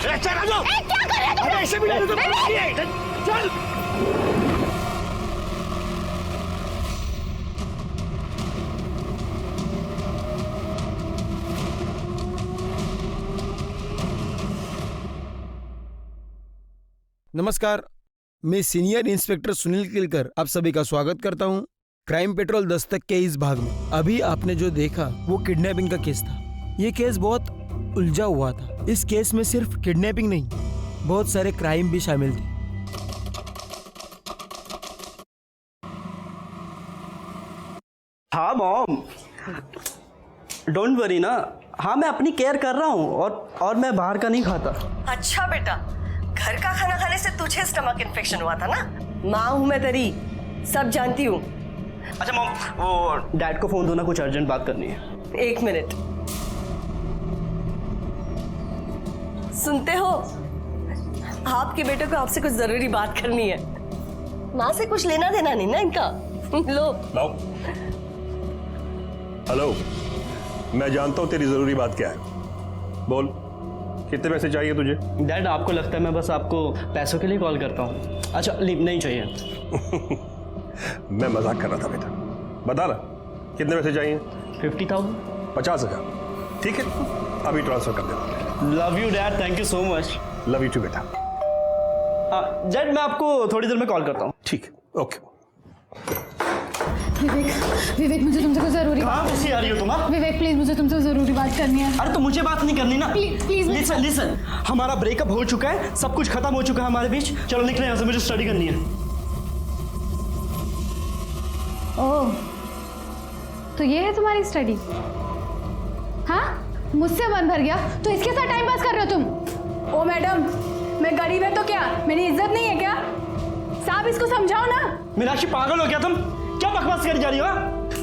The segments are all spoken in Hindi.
चल आ जाओ। क्या कर रहे हो? अबे ऐसे भी नहीं तो चल। नमस्कार, मैं सीनियर इंस्पेक्टर सुनील किलकर आप सभी का स्वागत करता हूं। क्राइम पेट्रोल दस्तक के इस भाग में अभी आपने जो देखा वो किडनैपिंग का केस था। ये केस बहुत उलझा हुआ था। इस केस में सिर्फ किडनैपिंग नहीं, बहुत सारे क्राइम भी शामिल थे। हाँ मॉम, डोंट वरी ना। हाँ मैं अपनी केयर कर रहा हूँ और मैं बाहर का नहीं खाता। अच्छा बेटा, घर का खाना खाने से तुझे स्टमक इन्फेक्शन हुआ था ना? माँ हूँ मैं तेरी, सब जानती हूँ। अच्छा मॉम, वो डैड को फोन दो ना, कुछ अर्जेंट बात करनी है। 1 मिनट। सुनते हो? आपके बेटे को आपसे कुछ जरूरी बात करनी है। माँ से कुछ लेना देना नहीं ना इनका। लो। लाओ। हेलो, मैं जानता हूँ तेरी जरूरी बात क्या है। बोल, कितने पैसे चाहिए तुझे? डैड आपको लगता है मैं बस आपको पैसों के लिए कॉल करता हूँ? अच्छा लीव नहीं चाहिए। मैं मजाक कर रहा था बेटा। बता ना, कितने पैसे चाहिए? 50,000। 50,000। ठीक है, अभी ट्रांसफर कर देना। Love you dad, thank you so much. Love you too बेटा। डैड मैं आपको थोड़ी देर में कॉल करता हूँ। ठीक है, ओके। विवेक मुझे तुमसे कुछ जरूरी कहाँ कैसी आ रही हो तुम? विवेक प्लीज मुझे तुमसे जरूरी बात करनी है। अरे तो मुझे बात नहीं करनी ना। प्लीज लिसन लिसन, हमारा ब्रेकअप हो चुका है, सब कुछ खत्म हो चुका है हमारे बीच। चलो निकले यहाँ से, मुझे स्टडी करनी है। ओह, तो ये है तुम्हारी स्टडी? हाँ, मुझसे मन भर गया तो इसके साथ टाइम पास कर रहे हो तुम? ओ मैडम, मैं गरीब है तो क्या मेरी इज्जत नहीं है क्या? साहब इसको समझाओ ना। मीनाक्षी पागल हो क्या तुम? क्या बकवास कर जा रही हो?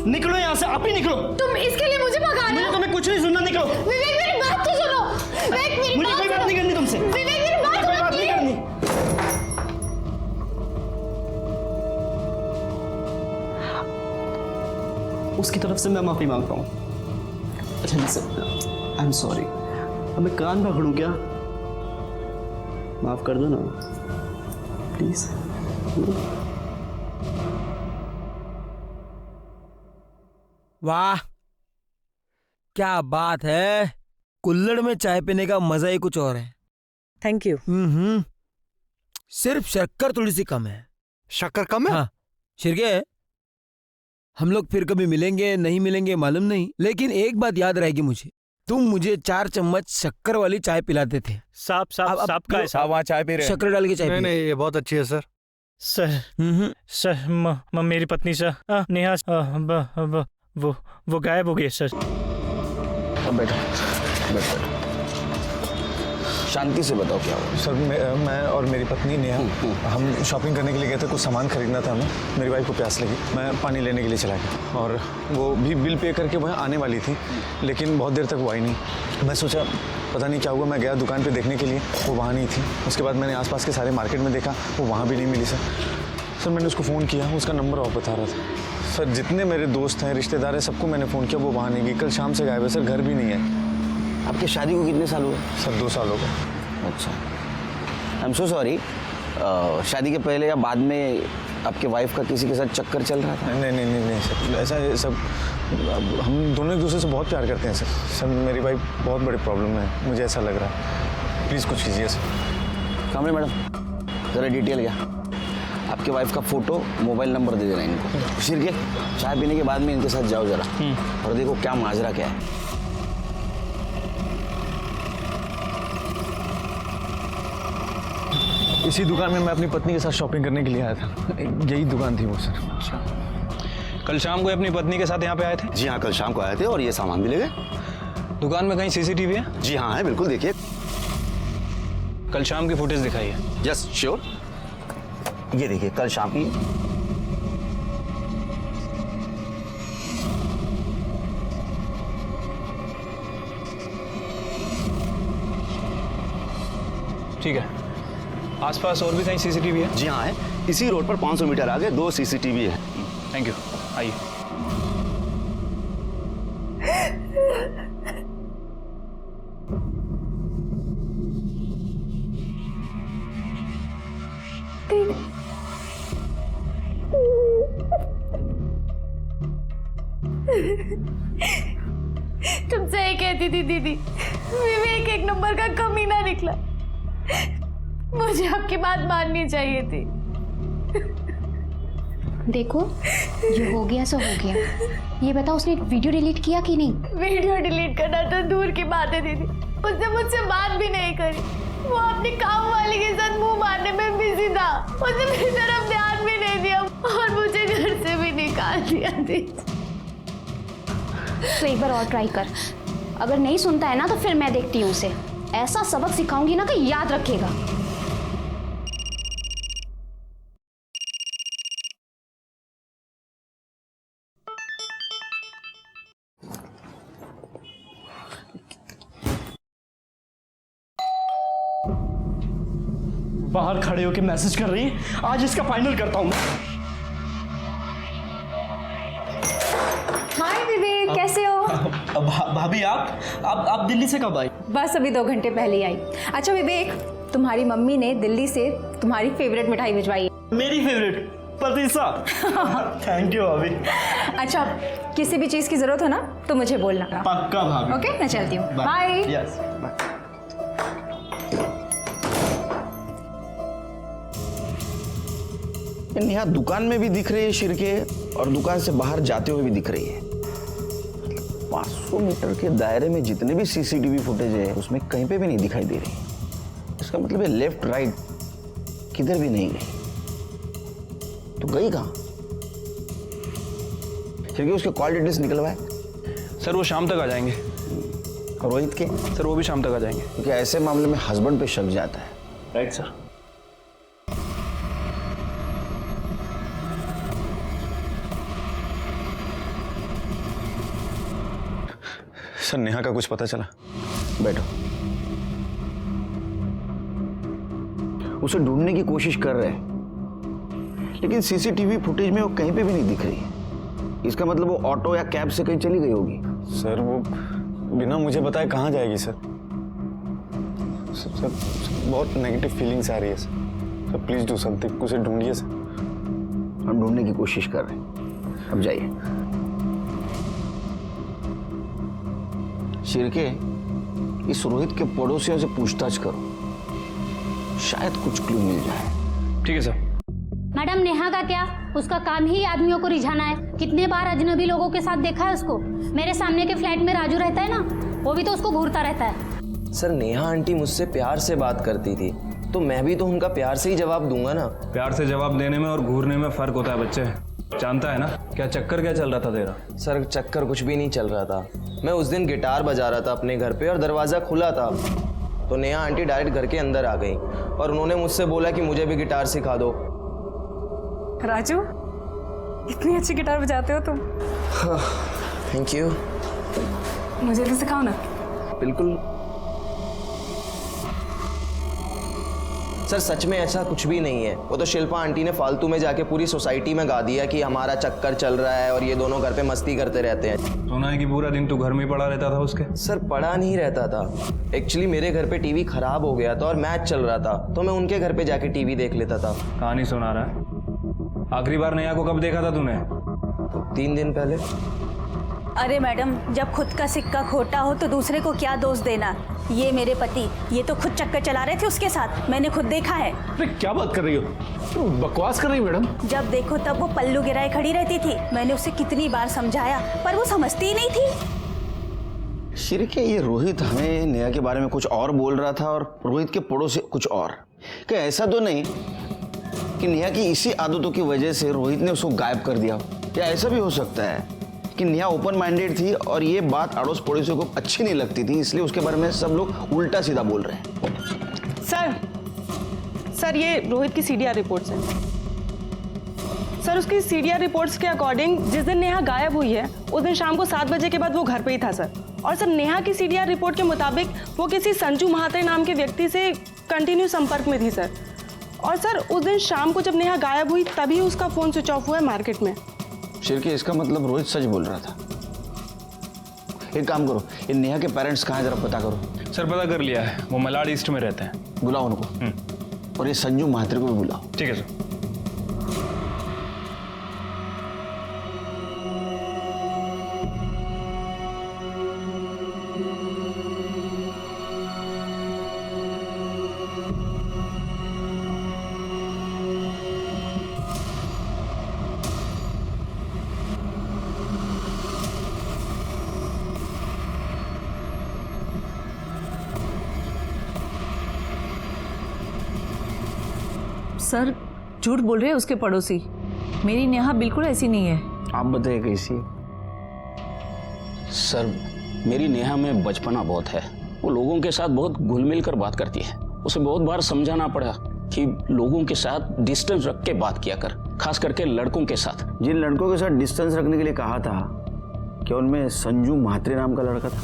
निकलो यहाँ से, आप ही निकलो। तुम इसके लिए मुझे भगा रहे हो? तुम्हें कुछ नहीं सुनना, निकलो। विवेक मेरी बात तो सुनो। विवेक मेरी मुझे कोई बात नहीं करनी तुमसे। विवेक मेरी बात कोई बात नहीं करनी। उसकी तरफ से मैं माफी मांगता हूँ। अच्छा लिसन, आई एम सॉरी। अब मैं कान पकड़ूं क्या? माफ कर दो ना प्लीज। वाह, क्या बात है। कुल्हड़ में चाय पीने का मजा ही कुछ और है। Thank you. सिर्फ शक्कर थोड़ी सी कम है। शक्कर कम है? हाँ शिरके, हम लोग फिर कभी मिलेंगे नहीं मिलेंगे मालूम नहीं, लेकिन एक बात याद रहेगी मुझे, तुम मुझे 4 चम्मच शक्कर वाली चाय पिलाते थे। साहब का है साहब, वहाँ चाय पी रहे हैं। शक्कर डाल के चाय नहीं पिए। नहीं, ये बहुत अच्छी है सर। सर मेरी पत्नी सर नेहा वो गायब हो गई सर। बैठो, शांति से बताओ क्या हुआ। सर मैं और मेरी पत्नी नेहा हम शॉपिंग करने के लिए गए थे, कुछ सामान खरीदना था हमें। मेरी वाइफ को प्यास लगी, मैं पानी लेने के लिए चला गया और वो भी बिल पे करके वहाँ आने वाली थी, लेकिन बहुत देर तक वो आई नहीं। मैं सोचा पता नहीं क्या हुआ, मैं गया दुकान पे देखने के लिए, वो वहाँ नहीं थी। उसके बाद मैंने आसपास के सारे मार्केट में देखा, वो वहाँ भी नहीं मिली सर। मैंने उसको फ़ोन किया, उसका नंबर ऑफ बता रहा था। सर जितने मेरे दोस्त हैं, रिश्तेदार हैं, सबको मैंने फ़ोन किया, वो वहाँ नहीं गई। कल शाम से गायब है सर, घर भी नहीं है। आपकी शादी को कितने साल हुए? सर 2 साल हो गए। अच्छा, आई एम सो सॉरी। शादी के पहले या बाद में आपके वाइफ का किसी के साथ चक्कर चल रहा था? नहीं सर, ऐसा है सब, हम दोनों एक दूसरे से बहुत प्यार करते हैं सर। मेरी वाइफ बहुत बड़ी प्रॉब्लम में है, मुझे ऐसा लग रहा है। प्लीज़ कुछ कीजिए सर। कामरे मैडम, ज़रा डिटेल क्या? आपके वाइफ का फ़ोटो, मोबाइल नंबर दे देना इनको। फिर के चाय पीने के बाद में इनके साथ जाओ ज़रा और देखो क्या माजरा क्या है। इसी दुकान में मैं अपनी पत्नी के साथ शॉपिंग करने के लिए आया था, यही दुकान थी वो सर। अच्छा, कल शाम को अपनी पत्नी के साथ यहाँ पे आए थे? जी हाँ, कल शाम को आए थे और ये सामान भी ले गए। दुकान में कहीं सीसीटीवी है? जी हाँ है, बिल्कुल देखिए। कल शाम की फुटेज दिखाइए। यस श्योर, ये देखिए कल शाम की। ठीक है, आसपास और भी कहीं सीसीटीवी है? जी हाँ है, इसी रोड पर 500 मीटर आगे 2 सीसीटीवी है। थैंक यू, आइए। कहती थी दीदी, विवेक एक नंबर का कमीना निकला। मुझे आपकी बात माननी चाहिए थी। देखो, ये हो गया सो हो गया। ये बताओ उसने वीडियो डिलीट किया कि नहीं? वीडियो डिलीट करना तो दूर की बात है दीदी, उसने मुझसे बात भी नहीं करी। वो अपनी काम वाली के साथ मुंह मारने में बिजी था। उसने मेरी तरफ ध्यान भी नहीं दिया और मुझे घर से भी निकाल दिया दीदी। तो एक बार और ट्राई कर। अगर नहीं सुनता है ना तो फिर मैं देखती हूँ उसे। ऐसा सबक सिखाऊंगी ना कि याद रखेगा। बाहर खड़े होके मैसेज कर रही है, आज इसका फाइनल करता हूँ। हाय विवेक, कैसे हो? भाभी आप दिल्ली से कब आई? बस अभी 2 घंटे पहले आई। अच्छा विवेक, तुम्हारी मम्मी ने दिल्ली से तुम्हारी फेवरेट मिठाई भिजवाई है। मेरी फेवरेट पतीसा। थैंक यू भाभी। अच्छा, किसी भी चीज की जरूरत हो ना तो मुझे बोलना। पक्का भाभी। ओके, मैं चलती हूँ। बाय। Yes bye. नेहा दुकान में भी दिख रही है शिरके, और दुकान से बाहर जाते हुए भी दिख रही है। 500 मीटर के दायरे में जितने भी सीसीटीवी फुटेज है उसमें कहीं पे भी नहीं दिखाई दे रही। इसका मतलब है लेफ्ट राइट किधर भी नहीं गई। तो गई कहाँ? शिरके उसके कॉल डिटेल्स निकलवाए। सर वो शाम तक आ जाएंगे। और रोहित के? सर वो भी शाम तक आ जाएंगे। क्योंकि ऐसे मामले में हस्बैंड पे शक जाता है। Right sir. सर नेहा का कुछ पता चला? बैठो। उसे ढूंढने की कोशिश कर रहे हैं, लेकिन सीसीटीवी फुटेज में वो कहीं पे भी नहीं दिख रही है। इसका मतलब वो ऑटो या कैब से कहीं चली गई होगी। सर वो बिना मुझे बताए कहाँ जाएगी सर? सर बहुत नेगेटिव फीलिंग्स आ रही है सर प्लीज डू समथिंग। उसे ढूंढिए सर। हम ढूंढने की कोशिश कर रहे हैं, अब जाइए। शिरके, इस रोहित के पड़ोसियों से पूछताछ करो, शायद कुछ क्लू मिल जाए। ठीक है सर। मैडम नेहा का क्या? उसका काम ही आदमियों को रिझाना है। कितने बार अजनबी लोगों के साथ देखा है उसको। मेरे सामने के फ्लैट में राजू रहता है ना, वो भी तो उसको घूरता रहता है। सर नेहा आंटी मुझसे प्यार से बात करती थी, तो मैं भी तो उनका प्यार से ही जवाब दूंगा ना। प्यार से जवाब देने में और घूरने में फर्क होता है बच्चे, जानता है ना। क्या चक्कर क्या चल रहा था तेरा? सर चक्कर कुछ भी नहीं चल रहा था। मैं उस दिन गिटार बजा रहा था अपने घर पे और दरवाज़ा खुला था, तो नेहा आंटी डायरेक्ट घर के अंदर आ गई और उन्होंने मुझसे बोला कि मुझे भी गिटार सिखा दो। राजू, इतनी अच्छी गिटार बजाते हो तुम। Thank you. मुझे भी सिखाओ ना। बिल्कुल सर, सच में ऐसा कुछ भी नहीं है। वो तो शिल्पा आंटी ने फालतू में जाके पूरी सोसाइटी में गा दिया कि हमारा चक्कर चल रहा है और ये दोनों घर पे मस्ती करते रहते हैं। सुना है कि पूरा दिन तू घर में ही पड़ा रहता था उसके? सर पड़ा नहीं रहता था, एक्चुअली मेरे घर पे टीवी खराब हो गया था और मैच चल रहा था, तो मैं उनके घर पे जाके टीवी देख लेता था। कहानी सुना रहा है। आखिरी बार नेहा को कब देखा था तूने? 3 दिन पहले। अरे मैडम, जब खुद का सिक्का खोटा हो तो दूसरे को क्या दोष देना। ये मेरे पति, ये तो खुद चक्कर चला रहे थे उसके साथ, मैंने खुद देखा है। अरे क्या बात कर रही हो? बकवास कर रही हो मैडम। जब देखो तब वो पल्लू गिराए खड़ी रहती थी। मैंने उसे कितनी बार समझाया पर वो समझती ही नहीं थी। शिरके, ये रोहित हमें नेहा के बारे में कुछ और बोल रहा था और रोहित के पड़ोसी कुछ और। क्या ऐसा तो नहीं कि नेहा की इसी आदतों की वजह से रोहित ने उसको गायब कर दिया? या ऐसा भी हो सकता है कि नेहा ओपन माइंडेड थी और ये बात अड़ोस पड़ोसियों को अच्छी नहीं लगती थी, इसलिए उसके बारे में सब लोग उल्टा सीधा बोल रहे हैं। सर ये रोहित की सीडीआर रिपोर्ट्स हैं। सर उसकी सीडीआर रिपोर्ट्स के अकॉर्डिंग जिस दिन नेहा गायब हुई है उस दिन शाम को 7 बजे के बाद वो घर पे ही था सर। और सर नेहा की सीडीआर रिपोर्ट के मुताबिक वो किसी संजू महात्रे नाम के व्यक्ति से कंटिन्यू संपर्क में थी सर। और सर उस दिन शाम को जब नेहा गायब हुई तभी उसका फ़ोन स्विच ऑफ हुआ है मार्केट में। शिरके, इसका मतलब रोहित सच बोल रहा था। एक काम करो, ये नेहा के पेरेंट्स कहाँ हैं जरा पता करो। सर पता कर लिया है, वो मलाड ईस्ट में रहते हैं। बुलाओ उनको। और ये संजू महात्रे को भी बुलाओ। ठीक है सर। सर झूठ बोल रहे हैं उसके पड़ोसी। मेरी नेहा बिल्कुल ऐसी नहीं है। आप बताइए कैसी? सर मेरी नेहा में बचपना बहुत है। वो लोगों के साथ बहुत घुल मिल कर बात करती है। उसे बहुत बार समझाना पड़ा कि लोगों के साथ डिस्टेंस रख के बात किया कर, खास करके लड़कों के साथ। जिन लड़कों के साथ डिस्टेंस रखने के लिए कहा था, क्या उनमें संजू म्हात्रे नाम का लड़का था?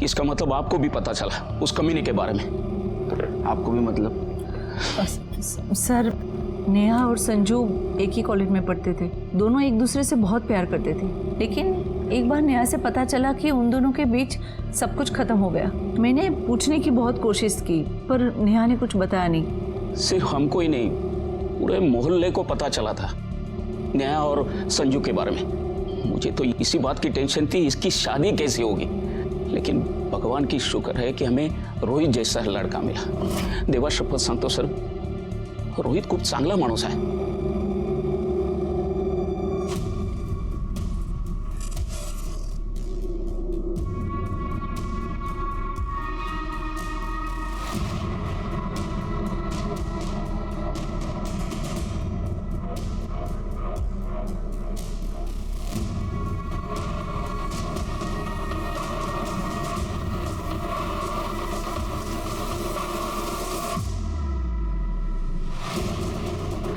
इसका मतलब आपको भी पता चला उस कमीने के बारे में? आपको भी मतलब? सर नेहा और संजू एक ही कॉलेज में पढ़ते थे। दोनों एक दूसरे से बहुत प्यार करते थे, लेकिन एक बार नेहा से पता चला कि उन दोनों के बीच सब कुछ खत्म हो गया। मैंने पूछने की बहुत कोशिश की पर नेहा ने कुछ बताया नहीं। सिर्फ हमको ही नहीं, पूरे मोहल्ले को पता चला था नेहा और संजू के बारे में। मुझे तो इसी बात की टेंशन थी, इसकी शादी कैसे होगी। लेकिन भगवान की शुक्र है कि हमें रोहित जैसा लड़का मिला। देवा शपथ सांगतो सर, रोहित खूप चांगला माणूस आहे।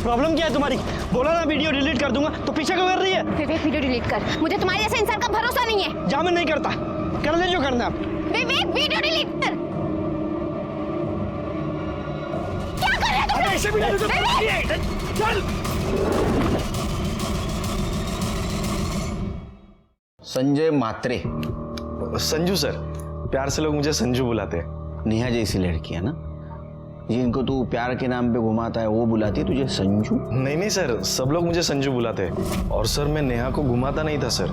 प्रॉब्लम क्या है तुम्हारी? बोला ना वीडियो डिलीट कर दूंगा, तो पीछे क्यों कर रही है? विवेक वीडियो डिलीट कर, मुझे तुम्हारे जैसे इंसान का भरोसा नहीं है। जा, मैं नहीं करता, कर ले जो करना है। विवेक वीडियो डिलीट कर। क्या कर रहे हो तुम? ऐसे भी नहीं चल। संजय म्हात्रे। संजू सर, प्यार से लोग मुझे संजू बुलाते हैं। नेहा जैसी लड़की है ना, जिनको तू प्यार के नाम पे घुमाता है, वो बुलाती है तुझे संजू? नहीं नहीं सर, सब लोग मुझे संजू बुलाते हैं। और सर मैं नेहा को घुमाता नहीं था सर,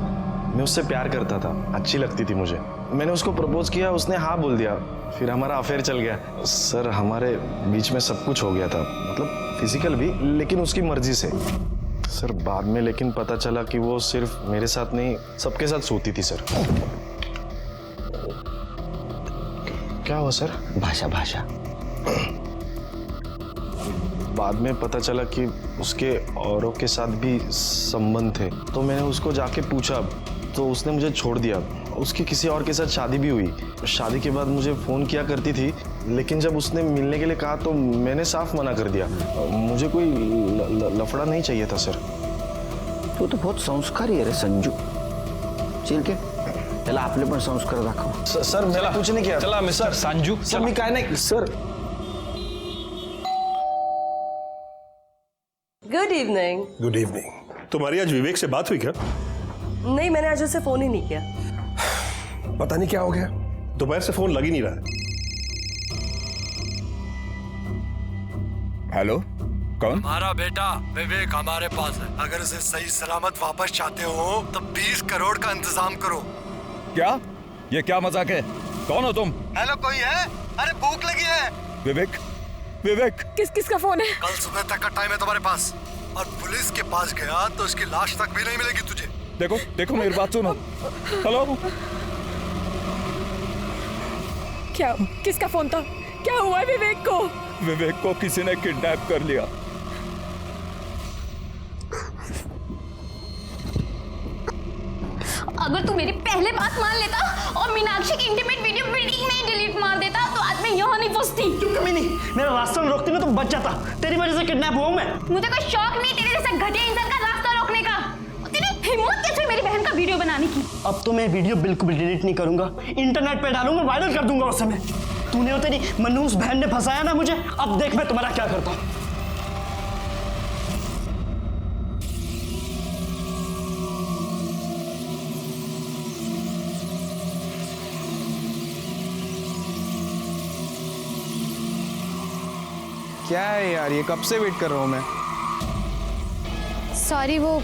मैं उससे प्यार करता था, अच्छी लगती थी मुझे। मैंने उसको प्रपोज किया, उसने हाँ बोल दिया, फिर हमारा अफेयर चल गया। सर हमारे बीच में सब कुछ हो गया था, मतलब फिजिकल भी, लेकिन उसकी मर्जी से। सर बाद में लेकिन पता चला कि वो सिर्फ मेरे साथ नहीं, सबके साथ सोती थी सर। क्या हुआ सर? भाषा भाषा। बाद में पता चला कि उसके औरों के साथ भी संबंध थे, तो मैंने उसको जाके पूछा तो उसने मुझे छोड़ दिया। उसकी किसी और के साथ शादी भी हुई। शादी के बाद मुझे फ़ोन किया करती थी, लेकिन जब उसने मिलने के लिए कहा तो मैंने साफ मना कर दिया। मुझे कोई लफड़ा नहीं चाहिए था सर। तू तो बहुत संस्कारी है रे संजू। चल के त्याला आपले पण संस्कार दाखव। सर मैंने कुछ नहीं किया। चला मिस्टर संजू, सर मी काय नाही sir. Good evening. Good evening. तुम्हारी आज विवेक से बात हुई क्या? नहीं, मैंने आज उसे फोन ही नहीं किया। पता नहीं क्या हो गया, दोपहर से फोन लग ही नहीं रहा है। हेलो, कौन? हमारा बेटा विवेक हमारे पास है। अगर उसे सही सलामत वापस चाहते हो तो 20 करोड़ का इंतजाम करो। क्या? ये क्या मजाक है? कौन हो तुम? हेलो, कोई है? अरे भूख लगी है। विवेक, विवेक। किसका फोन है? कल सुबह तक का टाइम है तुम्हारे पास, और पुलिस के पास गया तो इसकी लाश तक भी नहीं मिलेगी तुझे। देखो देखो मेरी बात सुनो। हेलो, क्या? किसका फोन था? क्या हुआ है विवेक को? विवेक को किसी ने किडनैप कर लिया। अगर तू मेरी पहले बात मान लेता और मीनाक्षी की इंटीमेट वीडियो बिल्डिंग में ही डिलीट मार देता तो आज मैं यहाँ नहीं फंसती। क्यों कमी नहीं? मेरा रास्ता में रोकती ना तो बच जाता। तेरी वजह से किडनैप हुआ हूं मैं। मुझे कोई शौक नहीं तेरे जैसे घटिया इंसान का रास्ता रोकने का। तेरी हिम्मत कैसे हुई मेरी बहन का वीडियो बनाने की? अब तो मैं वीडियो बिल्कुल डिलीट नहीं करूंगा, इंटरनेट पे डालूंगा, वायरल कर दूंगा उस समय। तूने और तेरी मनहूस बहन ने फंसाया ना मुझे, अब देख मैं तुम्हारा क्या करता हूं। क्या है यार, ये कब से वेट कर रहा हूँ मैं। सॉरी, वो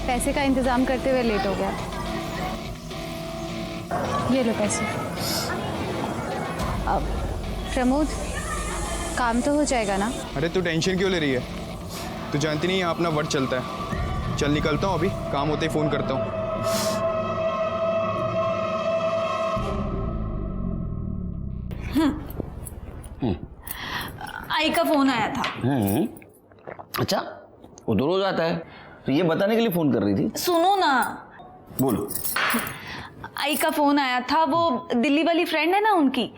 पैसे का इंतजाम करते हुए लेट हो गया। ये लो पैसे। अब प्रमोद, काम तो हो जाएगा ना? अरे तू टेंशन क्यों ले रही है? तू जानती नहीं यहाँ अपना वर्क चलता है। चल निकलता हूँ अभी, काम होते ही फोन करता हूँ। आई का फोन आया था। अच्छा, वो तो रोज आता है, तो ये बताने के लिए फोन कर रही थी? सुनो ना। बोलो। आई का फोन आया था, वो दिल्ली वाली फ्रेंड है ना उनकी,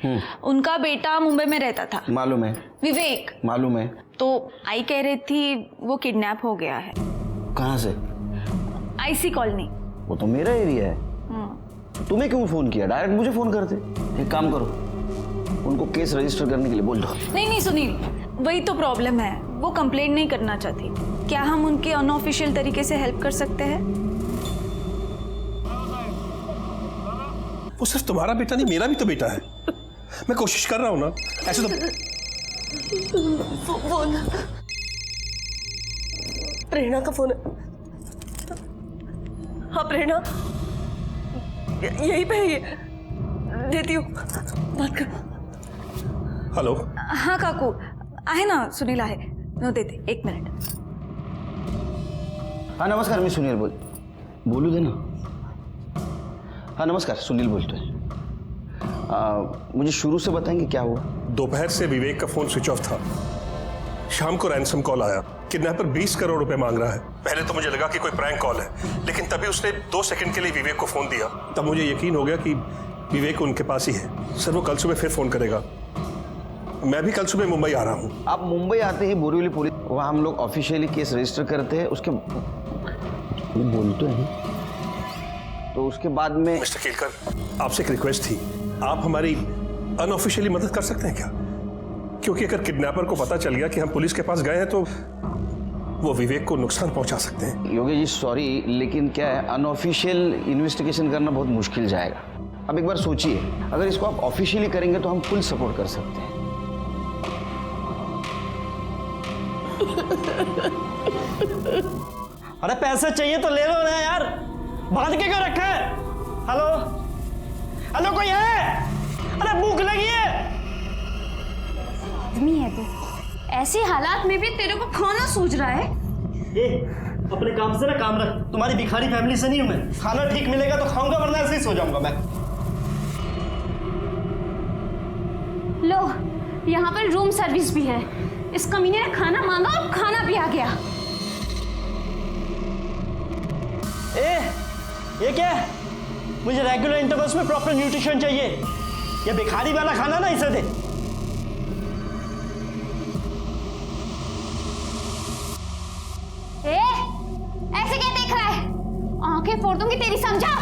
उनका बेटा मुंबई में रहता था। मालूम है। विवेक। मालूम है। तो आई कह रही थी वो किडनैप हो गया है। कहाँ से? IC colony. वो तो मेरा एरिया है। तुम्हें क्यों फोन किया? डायरेक्ट मुझे फोन करते। एक काम करो, उनको केस रजिस्टर करने के लिए बोल दो। नहीं सुनील, वही तो प्रॉब्लम है, वो कंप्लेंट नहीं करना चाहती। क्या हम उनके अनऑफिशियल तरीके से हेल्प कर सकते हैं? वो सिर्फ तुम्हारा बेटा नहीं, मेरा भी तो बेटा है। मैं कोशिश कर रहा हूं ना, ऐसे तो फोन प्रेरणा का फोन है। हाँ प्रेरणा, यही पे है, देती हूँ, बात कर। हेलो। हाँ काकू, आहे ना, सुनील आहे, नो देते, 1 मिनट। हाँ नमस्कार, मी सुनील बोलू दे ना। हाँ नमस्कार, सुनील बोलते हैं। मुझे शुरू से बताएंगे क्या हुआ? दोपहर से विवेक का फोन स्विच ऑफ था। शाम को रैंसम कॉल आया, किडनैपर 20 करोड़ रुपए मांग रहा है। पहले तो मुझे लगा कि कोई प्रैंक कॉल है, लेकिन तभी उसने 2 सेकंड के लिए विवेक को फोन दिया। तब मुझे यकीन हो गया कि विवेक उनके पास ही है। सर वो कल सुबह फिर फोन करेगा। मैं भी कल सुबह मुंबई आ रहा हूँ। आप मुंबई आते ही बोरीवली पुलिस, वहाँ हम लोग ऑफिशियली केस रजिस्टर करते हैं। उसके बोलते हैं तो उसके बाद में। मिस्टर केलकर, आपसे एक रिक्वेस्ट थी, आप हमारी अनऑफिशियली मदद कर सकते हैं क्या? क्योंकि अगर किडनैपर को पता चल गया कि हम पुलिस के पास गए हैं तो वो विवेक को नुकसान पहुंचा सकते हैं। योगेश जी सॉरी, लेकिन क्या है, अनऑफिशियल इन्वेस्टिगेशन करना बहुत मुश्किल जाएगा। अब एक बार सोचिए, अगर इसको आप ऑफिशियली करेंगे तो हम फुल सपोर्ट कर सकते हैं। अरे पैसे चाहिए तो ले लो ना यार, बांध के क्यों रखा है? हेलो हेलो, कोई है? अरे भूख लगी है। आदमी है तू, ऐसे हालात में भी तेरे को खाना सूझ रहा है? अपने काम से ना काम रख, तुम्हारी भिखारी फैमिली से नहीं हूं मैं। खाना ठीक मिलेगा तो खाऊंगा, वरना ऐसे ही सो जाऊंगा मैं। लो, यहाँ पर रूम सर्विस भी है। इस कमीने ने खाना मांगा और खाना भी आ गया। ये क्या है? मुझे रेगुलर इंटरवल्स में प्रॉपर न्यूट्रिशन चाहिए। ये भिखारी वाला खाना ना इसे दे। ऐसे क्या देख रहा है? आंखें फोड़ दूंगी तेरी, समझा?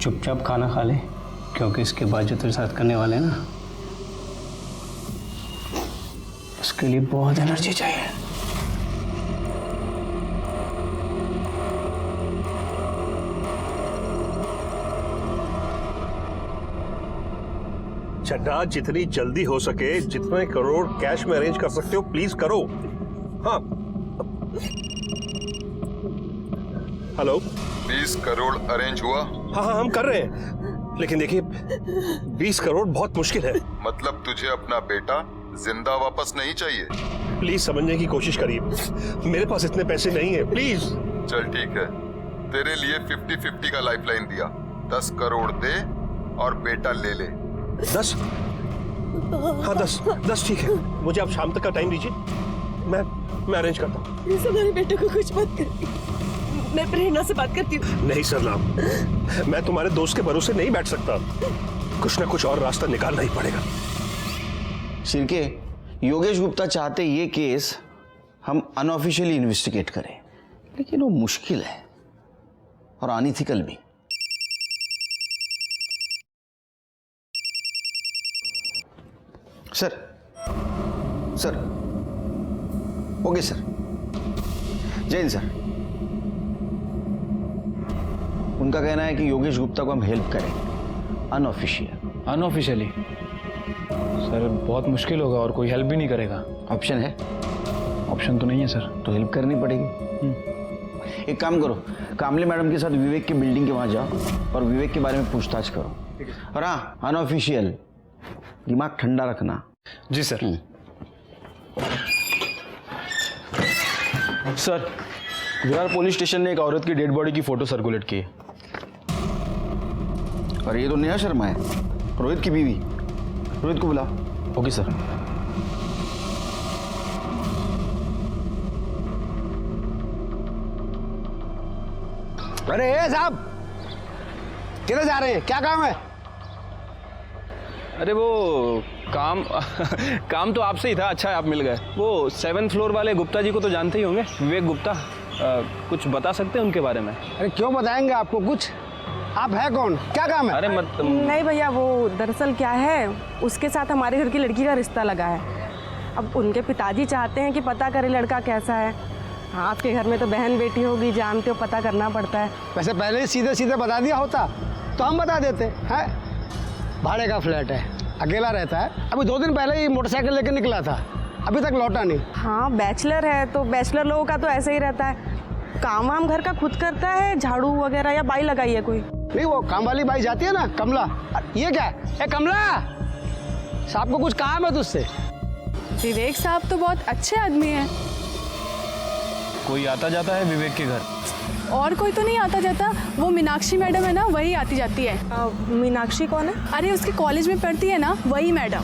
चुपचाप खाना खा ले, क्योंकि इसके बाद जो तेरे साथ करने वाले हैं ना, उसके लिए बहुत एनर्जी चाहिए। चड्ढा, जितनी जल्दी हो सके, जितने करोड़ कैश में अरेंज कर सकते हो प्लीज करो। हाँ हेलो। 20 करोड़ अरेंज हुआ? हाँ हम कर रहे हैं, लेकिन देखिए 20 करोड़ बहुत मुश्किल है। मतलब तुझे अपना बेटा जिंदा वापस नहीं चाहिए? प्लीज समझने की कोशिश करिए, मेरे पास इतने पैसे नहीं है, प्लीज। चल ठीक है, तेरे लिए 50-50 का लाइफलाइन दिया। 10 करोड़ दे और बेटा ले ले। 10? हाँ 10 ठीक है। मुझे आप शाम तक का टाइम दीजिए, मैं अरेंज करता हूँ। प्लीज हमारे बेटे को कुछ मत कर, मैं प्रेरणा से बात करती हूँ। नहीं सरनाम, मैं तुम्हारे दोस्त के भरोसे नहीं बैठ सकता। कुछ ना कुछ और रास्ता निकालना ही पड़ेगा। सिरके, योगेश गुप्ता चाहते ये केस हम अनऑफिशियली इन्वेस्टिगेट करें, लेकिन वो मुश्किल है और अनइथिकल भी। सर ओके सर, जय हिंद सर। उनका कहना है कि योगेश गुप्ता को हम हेल्प करें अनऑफिशियली। सर बहुत मुश्किल होगा और कोई हेल्प भी नहीं करेगा। ऑप्शन है? ऑप्शन तो नहीं है सर। तो हेल्प करनी पड़ेगी। एक काम करो, कामले मैडम के साथ विवेक के बिल्डिंग के वहां जाओ और विवेक के बारे में पूछताछ करो। और हाँ, अनऑफिशियल, दिमाग ठंडा रखना। जी sir. Sir, Virar police station ने एक औरत की डेड बॉडी की फोटो सर्कुलेट की है। और ये तो नेहा शर्मा है, रोहित की बीवी। रोहित को बुलाओ। Okay sir. अरे साहब, किधर जा रहे हैं? क्या काम है? अरे वो काम काम तो आपसे ही था। अच्छा है आप मिल गए। वो 7th फ्लोर वाले गुप्ता जी को तो जानते ही होंगे, विवेक गुप्ता। कुछ बता सकते हैं उनके बारे में? अरे क्यों बताएंगे आपको कुछ? आप है कौन? क्या काम है? अरे मत नहीं भैया, वो दरअसल क्या है, उसके साथ हमारे घर की लड़की का रिश्ता लगा है। अब उनके पिताजी चाहते हैं कि पता करें लड़का कैसा है। आपके घर में तो बहन बेटी होगी, जानते हो, पता करना पड़ता है। वैसे पहले ही सीधे सीधे बता दिया होता तो हम बता देते हैं। भाड़े का फ्लैट है, अकेला रहता है। अभी 2 दिन पहले ही मोटरसाइकिल लेकर निकला था, अभी तक लौटा नहीं। हाँ, बैचलर है तो बैचलर लोगों का तो ऐसे ही रहता है। काम वाम घर का खुद करता है, झाड़ू वगैरह, या बाई लगाई है कोई? नहीं, वो काम वाली बाई जाती है ना, कमला। ये क्या है? ए कमला, साहब को कुछ काम है तुझसे? विवेक साहब तो बहुत अच्छे आदमी हैं। कोई आता जाता है विवेक के घर? और कोई तो नहीं आता जाता। वो मीनाक्षी मैडम है ना, वही आती जाती है। मीनाक्षी कौन है? अरे उसके कॉलेज में पढ़ती है ना, वही मैडम।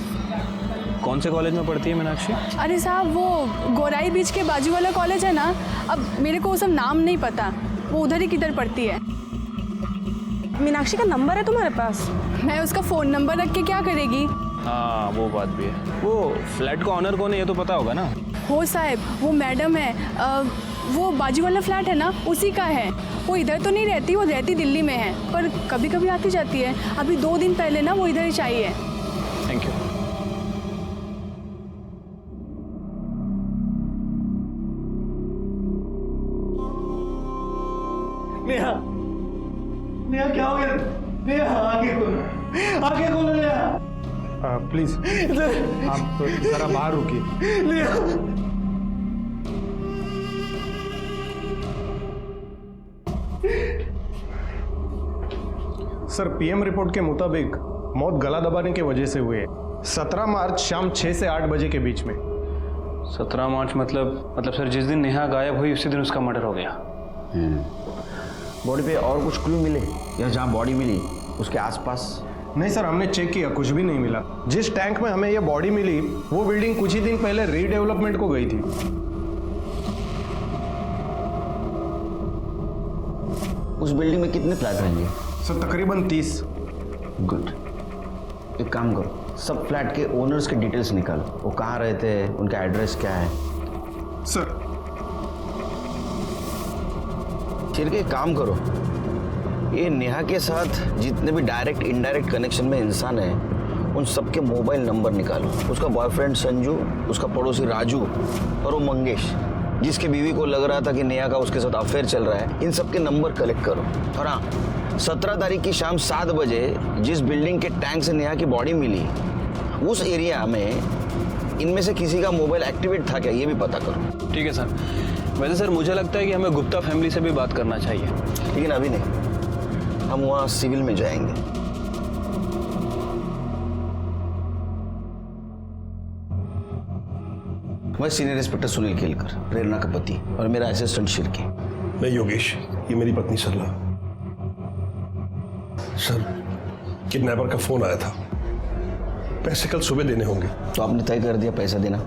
कौन से कॉलेज में पढ़ती है मीनाक्षी? अरे साहब, वो गोराई बीच के बाजू वाला कॉलेज है ना। अब मेरे को वो सब नाम नहीं पता, वो उधर ही किधर पढ़ती है। मीनाक्षी का नंबर है तुम्हारे पास? मैं उसका फ़ोन नंबर रख के क्या करेगी? हाँ, वो बात भी है। वो फ्लैट का ऑनर कौन है ये तो पता होगा ना? हो साहब, वो मैडम है। वो बाजू वाला फ्लैट है ना, उसी का है। वो इधर तो नहीं रहती, वो रहती दिल्ली में है, पर कभी कभी आती जाती है। अभी 2 दिन पहले ना वो इधर ही चाहिए। Thank you. नेहा, नेहा क्या हो गया? नेहा आगे खोलो नेहा। प्लीज आप जरा बाहर रुकिए। नेहा, सर, पीएम रिपोर्ट के मुताबिक मौत गला दबाने की वजह से हुई है। 17 मार्च शाम 6 से 8 बजे के बीच में। 17 मार्च मतलब सर जिस दिन नेहा गायब हुई उसी दिन उसका मर्डर हो गया। बॉडी पे और कुछ क्लू मिले या जहाँ बॉडी मिली उसके आसपास? नहीं सर, हमने चेक किया, कुछ भी नहीं मिला। जिस टैंक में हमें यह बॉडी मिली वो बिल्डिंग कुछ ही दिन पहले रीडेवलपमेंट को गई थी। उस बिल्डिंग में कितने फ्लैट रहेंगे? सर तकरीबन 30। गुड, एक काम करो, सब फ्लैट के ओनर्स के डिटेल्स निकालो। वो कहाँ रहते हैं, उनका एड्रेस क्या है? सर फिर एक काम करो, ये नेहा के साथ जितने भी डायरेक्ट इनडायरेक्ट कनेक्शन में इंसान है उन सबके मोबाइल नंबर निकालो। उसका बॉयफ्रेंड संजू, उसका पड़ोसी राजू और वो मंगेश जिसके बीवी को लग रहा था कि नेहा का उसके साथ अफेयर चल रहा है, इन सबके नंबर कलेक्ट करो। और हाँ, 17 तारीख की शाम 7 बजे जिस बिल्डिंग के टैंक से नेहा की बॉडी मिली उस एरिया में इनमें से किसी का मोबाइल एक्टिवेट था क्या, ये भी पता करो। ठीक है सर। वैसे सर मुझे लगता है कि हमें गुप्ता फैमिली से भी बात करना चाहिए। लेकिन अभी नहीं, हम वहाँ सिविल में जाएंगे। मैं सीनियर इंस्पेक्टर सुनील केलकर, प्रेरणा का पति, और मेरा असिस्टेंट शिर्के। मैं योगेश, ये मेरी पत्नी सरला। सर, किडनैपर का फोन आया था, पैसे कल सुबह देने होंगे। तो आपने तय कर दिया पैसा देना?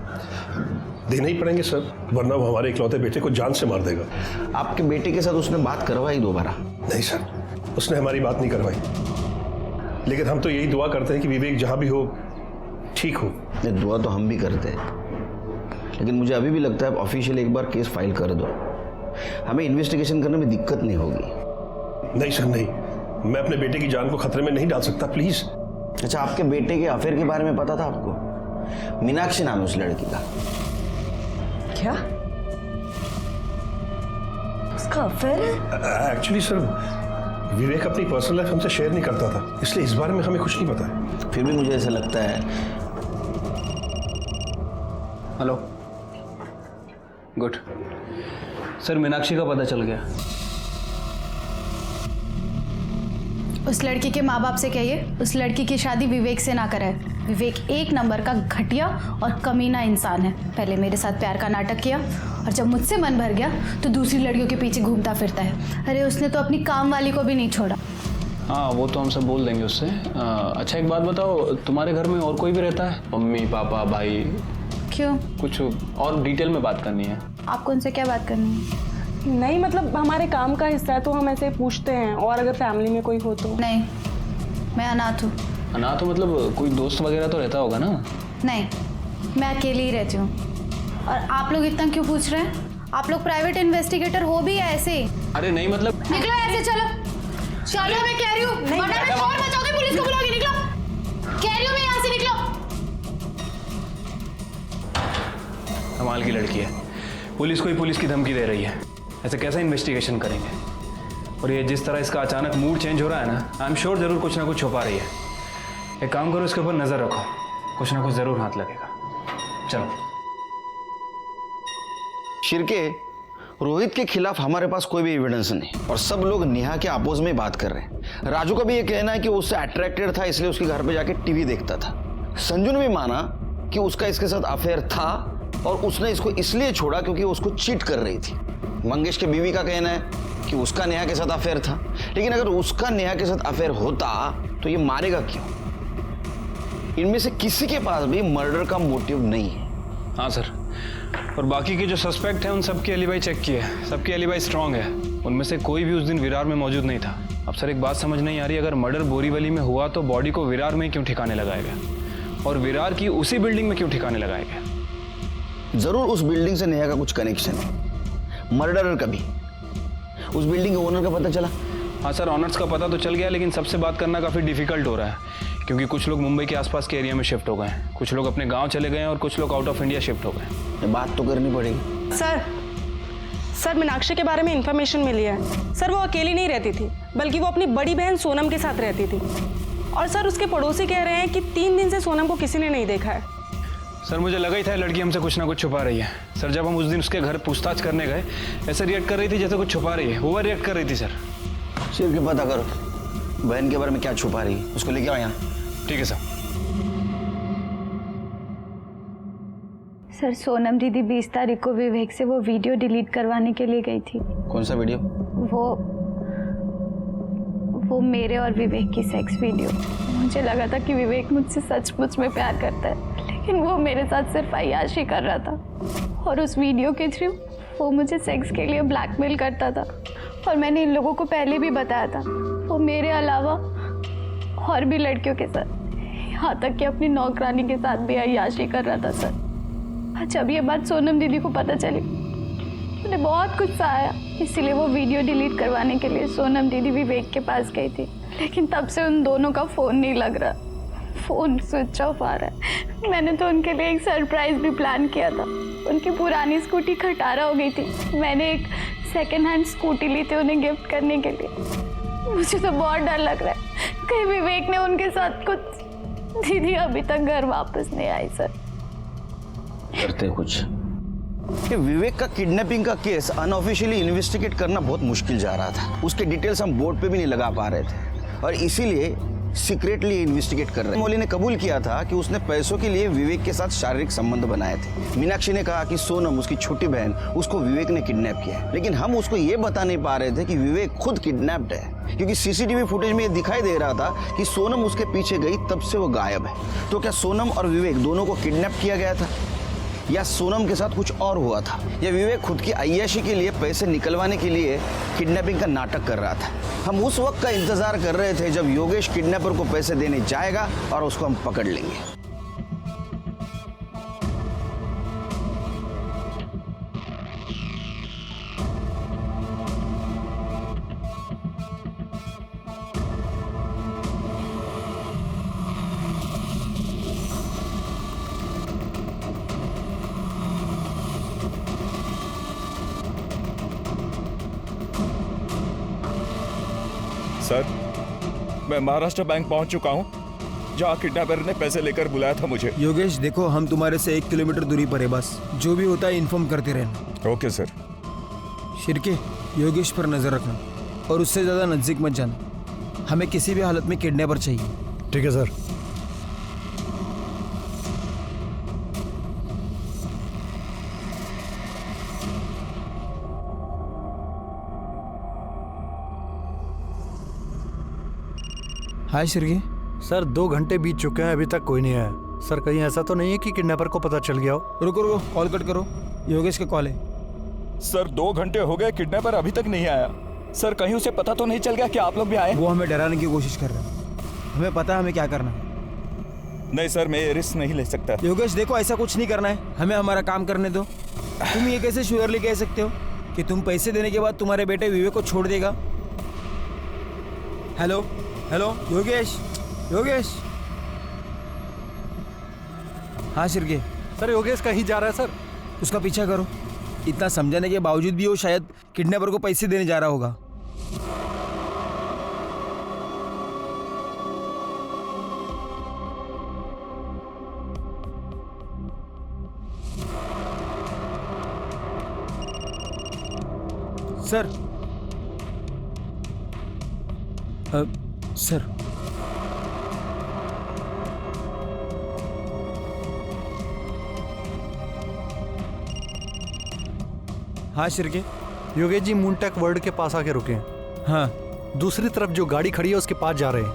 देना ही पड़ेंगे सर, वरना वो हमारे इकलौते बेटे को जान से मार देगा। आपके बेटे के साथ उसने बात करवाई दोबारा? नहीं सर, उसने हमारी बात नहीं करवाई। लेकिन हम तो यही दुआ करते हैं कि विवेक जहां भी हो ठीक हो। ये दुआ तो हम भी करते हैं, लेकिन मुझे अभी भी लगता है ऑफिशियल एक बार केस फाइल कर दो, हमें इन्वेस्टिगेशन करने में दिक्कत नहीं होगी। नहीं सर नहीं, मैं अपने बेटे की जान को खतरे में नहीं डाल सकता, प्लीज। अच्छा, आपके बेटे के अफेयर के बारे में पता था आपको? मीनाक्षी नाम है उस लड़की का। क्या उसका अफेयर है? एक्चुअली सर, विवेक अपनी पर्सनल लाइफ हमसे शेयर नहीं करता था, इसलिए इस बारे में हमें कुछ नहीं पता है। फिर भी मुझे ऐसा लगता है। हेलो, गुड सर, मीनाक्षी का पता चल गया। उस लड़की के माँ बाप से कहिए उस लड़की की शादी विवेक से ना कराए। विवेक 1 नंबर का घटिया और कमीना इंसान है। पहले मेरे साथ प्यार का नाटक किया और जब मुझसे मन भर गया तो दूसरी लड़कियों के पीछे घूमता फिरता है। अरे उसने तो अपनी काम वाली को भी नहीं छोड़ा। हाँ वो तो हम सब बोल देंगे उससे। अच्छा एक बात बताओ, तुम्हारे घर में और कोई भी रहता है? मम्मी पापा भाई? क्यों? कुछ और डिटेल में बात करनी है। आपको उनसे क्या बात करनी है? नहीं मतलब हमारे काम का हिस्सा है तो हम ऐसे पूछते हैं, और अगर फैमिली में कोई हो तो। नहीं, मैं अनाथ हूँ। अनाथ हो मतलब कोई दोस्त वगैरह तो रहता होगा ना? नहीं, मैं अकेली ही रहती हूँ। और आप लोग इतना क्यों पूछ रहे हैं? आप लोग प्राइवेट इन्वेस्टिगेटर हो भी या ऐसे ही? अरे नहीं मतलब निकलो ऐसे, चलो चलो, मैं कह रही हूँ, वरना मैं शोर मचाऊंगी, पुलिस को बुलाऊंगी। निकलो, कह रही हूँ मैं, यहाँ से निकलो। कमाल की लड़की है, पुलिस को ही पुलिस की धमकी दे रही है। ऐसे कैसे इन्वेस्टिगेशन करेंगे? और ये जिस तरह इसका अचानक मूड चेंज हो रहा है ना, आई एम श्योर जरूर कुछ ना कुछ छुपा रही है। एक काम करो, इसके ऊपर नजर रखो, कुछ ना कुछ जरूर हाथ लगेगा। चलो। शिरके, रोहित के खिलाफ हमारे पास कोई भी एविडेंस नहीं और सब लोग नेहा के अपोज में बात कर रहे हैं। राजू का भी ये कहना है कि वो उससे अट्रैक्टेड था, इसलिए उसके घर पे जाके टीवी देखता था। संजू ने भी माना कि उसका इसके साथ अफेयर था और उसने इसको इसलिए छोड़ा क्योंकि उसको चीट कर रही थी। मंगेश के बीवी का कहना है कि उसका नेहा के साथ अफेयर था, लेकिन अगर उसका नेहा के साथ अफेयर होता तो ये मारेगा क्यों? इनमें से किसी के पास भी मर्डर का मोटिव नहीं है। हाँ सर, और बाकी के जो सस्पेक्ट हैं उन सबकी एलिबाई चेक की है, सबकी एलिबाई स्ट्रांग है। उनमें से कोई भी उस दिन विरार में मौजूद नहीं था। अब सर एक बात समझ नहीं आ रही, अगर मर्डर बोरीवली में हुआ तो बॉडी को विरार में क्यों ठिकाने लगाया गया, और विरार की उसी बिल्डिंग में क्यों ठिकाने लगाया गया? जरूर उस बिल्डिंग से नेहा का कुछ कनेक्शन है, मर्डरर का भी। उस बिल्डिंग के ओनर का पता चला? हाँ सर, ऑनर्स का पता तो चल गया, लेकिन सबसे बात करना काफ़ी डिफिकल्ट हो रहा है क्योंकि कुछ लोग मुंबई के आसपास के एरिया में शिफ्ट हो गए हैं, कुछ लोग अपने गांव चले गए हैं और कुछ लोग आउट ऑफ इंडिया शिफ्ट हो गए। बात तो करनी पड़ेगी। सर मीनाक्षी के बारे में इंफॉर्मेशन मिली है। सर वो अकेली नहीं रहती थी, बल्कि वो अपनी बड़ी बहन सोनम के साथ रहती थी। और सर उसके पड़ोसी कह रहे हैं कि 3 दिन से सोनम को किसी ने नहीं देखा है। सर मुझे लगा ही था लड़की हमसे कुछ ना कुछ छुपा रही है। सर जब हम उस दिन उसके घर पूछताछ करने गए, ऐसे रिएक्ट कर रही थी जैसे कुछ छुपा रही है, ओवर रिएक्ट कर रही थी। सर सिर्फ के पता करो बहन के बारे में क्या छुपा रही है, उसको लेके आओ यहाँ। ठीक है सर। सर सोनम दीदी 20 तारीख को विवेक से वो वीडियो डिलीट करवाने के लिए गई थी। कौन सा वीडियो? वो मेरे और विवेक की सेक्स वीडियो। मुझे लगा था कि विवेक मुझसे सचमुच में प्यार करता है, लेकिन वो मेरे साथ सिर्फ अय्याशी कर रहा था और उस वीडियो के थ्रू वो मुझे सेक्स के लिए ब्लैकमेल करता था। और मैंने इन लोगों को पहले भी बताया था, वो मेरे अलावा और भी लड़कियों के साथ, यहाँ तक कि अपनी नौकरानी के साथ भी अय्याशी कर रहा था। सर जब ये बात सोनम दीदी को पता चली, उन्हें बहुत गुस्सा आया, इसीलिए वो वीडियो डिलीट करवाने के लिए सोनम दीदी विवेक के पास गई थी। लेकिन तब से उन दोनों का फ़ोन नहीं लग रहा, फ़ोन स्विच ऑफ आ रहा है। मैंने तो उनके लिए एक सरप्राइज़ भी प्लान किया था। उनकी पुरानी स्कूटी खटारा हो गई थी, मैंने एक सेकेंड हैंड स्कूटी ली थी उन्हें गिफ्ट करने के लिए। मुझे तो बहुत डर लग रहा है कहीं विवेक ने उनके साथ कुछ। दीदी अभी तक घर वापस नहीं आई। सर करते कुछ। ये विवेक का किडनैपिंग का केस अनऑफिशियली इन्वेस्टिगेट करना बहुत मुश्किल जा रहा था। उसके डिटेल्स हम बोर्ड पे भी नहीं लगा पा रहे थे और इसीलिए सीक्रेटली इन्वेस्टिगेट कर रहे हैं। मौली ने कबूल किया था कि उसने पैसों के लिए विवेक के साथ शारीरिक संबंध बनाए थे। मीनाक्षी ने कहा कि सोनम उसकी छोटी बहन, उसको विवेक ने किडनैप किया है, लेकिन हम उसको ये बता नहीं पा रहे थे कि विवेक खुद किडनैप्ड है, क्योंकि सीसीटीवी फुटेज में ये दिखाई दे रहा था कि सोनम उसके पीछे गई, तब से वो गायब है। तो क्या सोनम और विवेक दोनों को किडनैप किया गया था, या सोनम के साथ कुछ और हुआ था, या विवेक खुद की अय्याशी के लिए पैसे निकलवाने के लिए किडनैपिंग का नाटक कर रहा था? हम उस वक्त का इंतजार कर रहे थे जब योगेश किडनैपर को पैसे देने जाएगा और उसको हम पकड़ लेंगे। सर, मैं महाराष्ट्र बैंक पहुंच चुका हूं, जहां किडनैपर ने पैसे लेकर बुलाया था मुझे। योगेश देखो, हम तुम्हारे से 1 किलोमीटर दूरी पर है, बस जो भी होता है इन्फॉर्म करते रहना। Okay sir. शिरके, योगेश पर नजर रखना और उससे ज्यादा नजदीक मत जाना। हमें किसी भी हालत में किडनैपर चाहिए। ठीक है सर। हाय शिरके। सर 2 घंटे बीत चुके हैं, अभी तक कोई नहीं आया। सर कहीं ऐसा तो नहीं है कि किडनैपर को पता चल गया हो? रुको रुको, कॉल कट करो, योगेश का कॉल है। सर 2 घंटे हो गए, किडनैपर अभी तक नहीं आया। सर कहीं उसे पता तो नहीं चल गया कि आप लोग भी आए? वो हमें डराने की कोशिश कर रहा है, हमें पता है हमें क्या करना है। नहीं सर, मैं ये रिस्क नहीं ले सकता। योगेश देखो, ऐसा कुछ नहीं करना है, हमें हमारा काम करने दो। तुम ये कैसे श्योरली कह सकते हो कि तुम पैसे देने के बाद तुम्हारे बेटे विवेक को छोड़ देगा? Hello hello Yogesh, Yogesh. हाँ शिरके। सर योगेश कहीं जा रहा है सर। उसका पीछा करो। इतना समझाने के बावजूद भी वो शायद किडनैपर को पैसे देने जा रहा होगा। सर सर हाँ शिरके। योगेश जी मूनटेक वर्ल्ड के पास आके रुके हैं। हाँ, दूसरी तरफ जो गाड़ी खड़ी है उसके पास जा रहे हैं।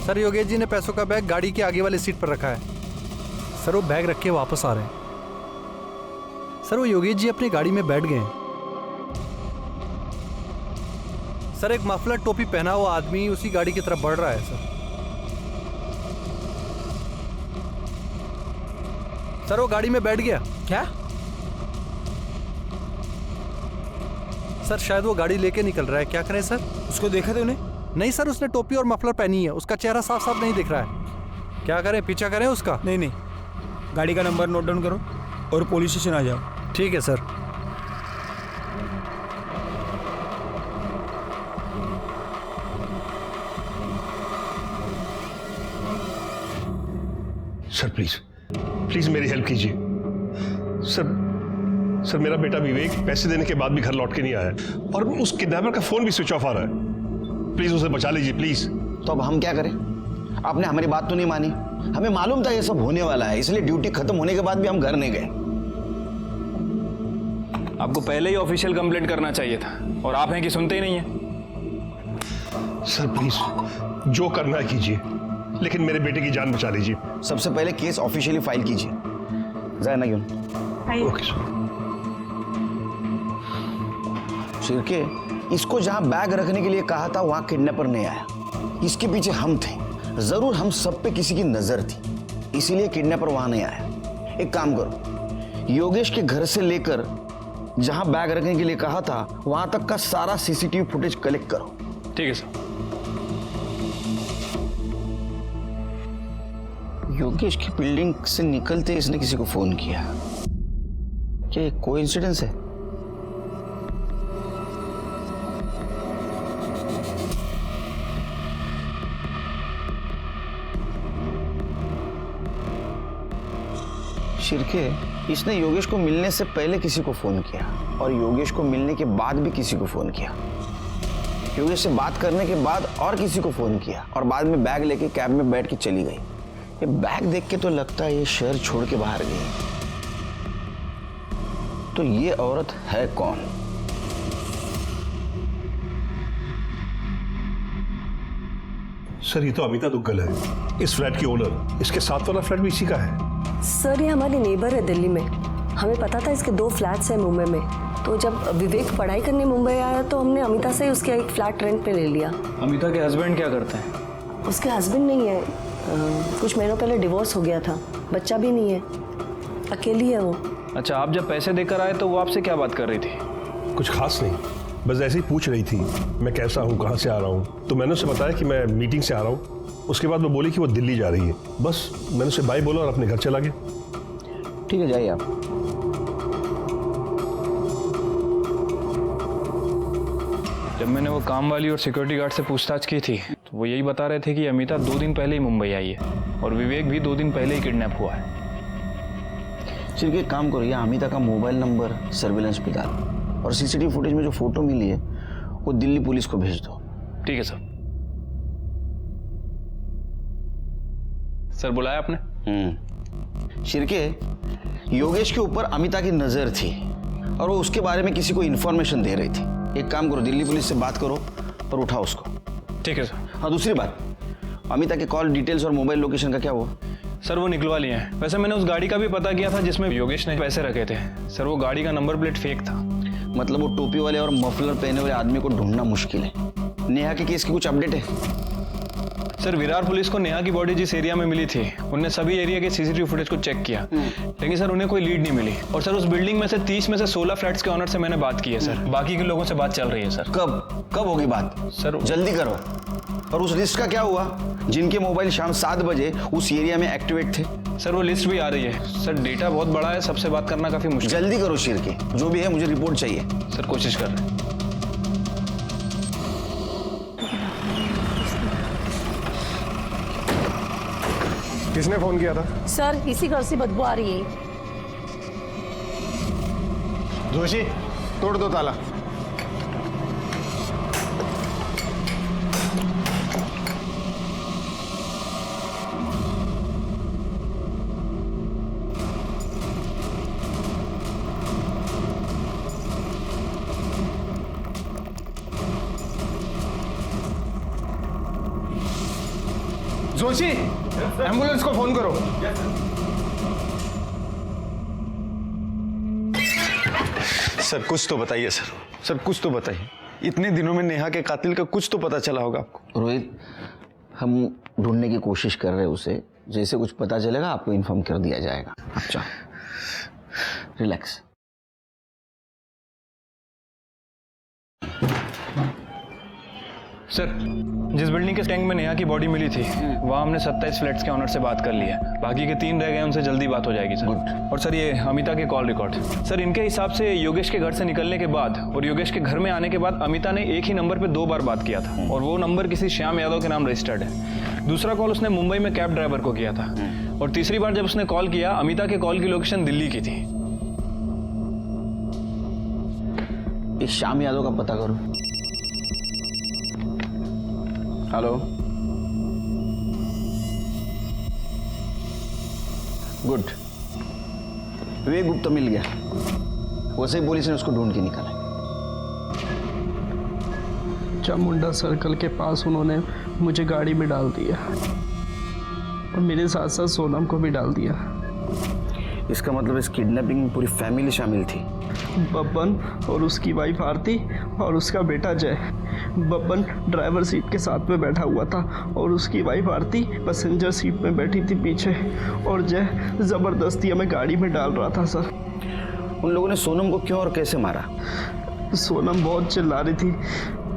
सर योगेश जी ने पैसों का बैग गाड़ी के आगे वाली सीट पर रखा है। सर वो बैग रख के वापस आ रहे हैं। सर वो योगेश जी अपनी गाड़ी में बैठ गए हैं। सर एक मफलर टोपी पहना हुआ आदमी उसी गाड़ी की तरफ बढ़ रहा है सर। सर वो गाड़ी में बैठ गया। क्या? सर शायद वो गाड़ी लेके निकल रहा है। क्या करें सर? उसको देखा तूने? नहीं सर, उसने टोपी और मफलर पहनी है, उसका चेहरा साफ साफ नहीं दिख रहा है। क्या करें, पीछा करें उसका? नहीं नहीं, गाड़ी का नंबर नोट डाउन करो और पुलिस स्टेशन आ जाओ। ठीक है सर। सर प्लीज प्लीज मेरी हेल्प कीजिए। सर मेरा बेटा विवेक पैसे देने के बाद भी घर लौट के नहीं आया और उस किडनैपर का फोन भी स्विच ऑफ आ रहा है। प्लीज उसे बचा लीजिए प्लीज। तो अब हम क्या करें? आपने हमारी बात तो नहीं मानी। हमें मालूम था ये सब होने वाला है, इसलिए ड्यूटी खत्म होने के बाद भी हम घर नहीं गए। आपको पहले ही ऑफिशियल कंप्लेंट करना चाहिए था और आप हैं कि सुनते ही नहीं है। सर प्लीज जो करना है कीजिए, लेकिन मेरे बेटे की जान बचा लीजिए। सबसे पहले केस ऑफिशियली फाइल कीजिए। जाए ना क्यों? Okay sir. शिरके, इसको जहां बैग रखने के लिए कहा था वहां किडनैपर नहीं आया। इसके पीछे हम थे। जरूर हम सब पे किसी की नजर थी, इसीलिए किडनैपर वहां नहीं आया। एक काम करो, योगेश के घर से लेकर जहां बैग रखने के लिए कहा था वहां तक का सारा सीसीटीवी फुटेज कलेक्ट करो। ठीक है सर। योगेश की बिल्डिंग से निकलते इसने किसी को फोन किया। क्या ये कोइंसिडेंस है? शिरके, इसने योगेश को मिलने से पहले किसी को फोन किया और योगेश को मिलने के बाद भी किसी को फोन किया। योगेश से बात करने के बाद और किसी को फोन किया और बाद में बैग लेके कैब में बैठ के चली गई। ये बैग देख के तो लगता है ये शहर छोड़ के बाहर गई। तो ये औरत है कौन? सर ये तो अमिता दुग्गल है, इस फ्लैट की ओनर। इसके साथ वाला फ्लैट भी इसी का है। सर ये हमारी नेबर है दिल्ली में। हमें पता था इसके 2 फ्लैट्स हैं मुंबई में, तो जब विवेक पढ़ाई करने मुंबई आया तो हमने अमिता से उसका एक फ्लैट रेंट पे ले लिया। अमिता के हस्बैंड क्या करते हैं? उसके हस्बैंड नहीं है, कुछ महीनों पहले डिवोर्स हो गया था, बच्चा भी नहीं है, अकेली है वो। अच्छा, आप जब पैसे देकर आए तो वो आपसे क्या बात कर रही थी? कुछ खास नहीं, बस ऐसे ही पूछ रही थी मैं कैसा हूँ, कहाँ से आ रहा हूँ। तो मैंने उसे बताया कि मैं मीटिंग से आ रहा हूँ। उसके बाद वो बोली कि वो दिल्ली जा रही है। बस मैंने उसे बाय बोला और अपने घर चला गया। ठीक है, जाइए आप। जब मैंने वो काम वाली और सिक्योरिटी गार्ड से पूछताछ की थी तो वो यही बता रहे थे कि अमिता 2 दिन पहले ही मुंबई आई है और विवेक भी 2 दिन पहले ही किडनैप हुआ है। सिर्फ एक काम करो, या अमिता का मोबाइल नंबर सर्विलेंस पे डालो और सीसीटीवी फुटेज में जो फोटो मिली है वो दिल्ली पुलिस को भेज दो। ठीक है सर। सर बुलाया आपने? शिरके, योगेश के ऊपर अमिता की नजर थी और वो उसके बारे में किसी को इन्फॉर्मेशन दे रही थी। एक काम करो, दिल्ली पुलिस से बात करो और उठाओ उसको। ठीक है सर। हाँ, दूसरी बात, अमिता के कॉल डिटेल्स और मोबाइल लोकेशन का क्या हुआ? सर वो निकलवा लिए हैं। वैसे मैंने उस गाड़ी का भी पता किया था जिसमें योगेश ने पैसे रखे थे। सर वो गाड़ी का नंबर प्लेट फेक था। मतलब वो टोपी वाले और मफलर पहने हुए आदमी को ढूंढना मुश्किल है। नेहा के केस की कुछ अपडेट है? सर विरार पुलिस को नेहा की बॉडी जिस एरिया में मिली थी उनने सभी एरिया के सीसीटीवी फुटेज को चेक किया, लेकिन सर उन्हें कोई लीड नहीं मिली। और सर उस बिल्डिंग में से 30 में से 16 फ्लैट्स के ऑनर से मैंने बात की है सर। बाकी के लोगों से बात चल रही है सर। कब होगी बात? सर जल्दी करो। और उस लिस्ट का क्या हुआ जिनके मोबाइल शाम 7 बजे उस एरिया में एक्टिवेट थे? सर वो लिस्ट भी आ रही है सर। डेटा बहुत बड़ा है, सबसे बात करना काफी मुश्किल। जल्दी करो शेर के, जो भी है मुझे रिपोर्ट चाहिए। सर कोशिश कर रहे हैं। किसने फोन किया था? सर इसी घर से बदबू आ रही है। जोशी, तोड़ दो ताला। जोशी, एम्बुलेंस को फोन करो। सर कुछ तो बताइए सर, सर कुछ तो बताइए। इतने दिनों में नेहा के कातिल का कुछ तो पता चला होगा आपको। रोहित, हम ढूंढने की कोशिश कर रहे हैं उसे। जैसे कुछ पता चलेगा आपको इन्फॉर्म कर दिया जाएगा। अच्छा, रिलैक्स। सर जिस बिल्डिंग के टैंक में नेहा की बॉडी मिली थी वहाँ हमने 27 फ्लैट्स के ऑनर से बात कर ली है। बाकी के 3 रह गए, उनसे जल्दी बात हो जाएगी सर। और सर ये अमिता के कॉल रिकॉर्ड सर, इनके हिसाब से योगेश के घर से निकलने के बाद और योगेश के घर में आने के बाद अमिता ने एक ही नंबर पे 2 बार बात किया था और वो नंबर किसी श्याम यादव के नाम रजिस्टर्ड है। दूसरा कॉल उसने मुंबई में कैब ड्राइवर को किया था और तीसरी बार जब उसने कॉल किया अमिता के कॉल की लोकेशन दिल्ली की थी। एक श्याम यादव का पता करो। Hello, good. विवेक गुप्ता मिल गया। वैसे ही पुलिस ने उसको ढूंढ के निकाला। चामुंडा सर्कल के पास उन्होंने मुझे गाड़ी में डाल दिया और मेरे साथ साथ सोनम को भी डाल दिया। इसका मतलब इस किडनैपिंग में पूरी फैमिली शामिल थी। बब्बन और उसकी वाइफ आरती और उसका बेटा जय। बब्बन ड्राइवर सीट के साथ में बैठा हुआ था और उसकी वाइफ आरती पैसेंजर सीट में बैठी थी पीछे, और जय जबरदस्ती हमें गाड़ी में डाल रहा था सर। उन लोगों ने सोनम को क्यों और कैसे मारा? सोनम बहुत चिल्ला रही थी,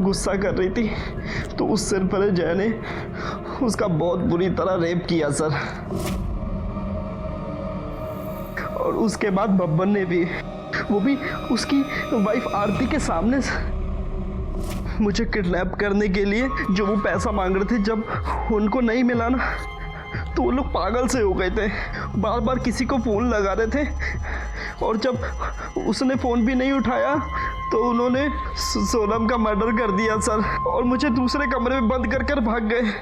गुस्सा कर रही थी, तो उस सिर पर जय ने उसका बहुत बुरी तरह रेप किया सर। और उसके बाद बब्बन ने भी, वो भी उसकी वाइफ आरती के सामने मुझे किडनैप करने के लिए जो वो पैसा मांग रहे थे, जब उनको नहीं मिला ना तो वो लोग पागल से हो गए थे। बार बार किसी को फ़ोन लगा रहे थे और जब उसने फ़ोन भी नहीं उठाया तो उन्होंने सोनम का मर्डर कर दिया सर, और मुझे दूसरे कमरे में बंद कर कर भाग गए।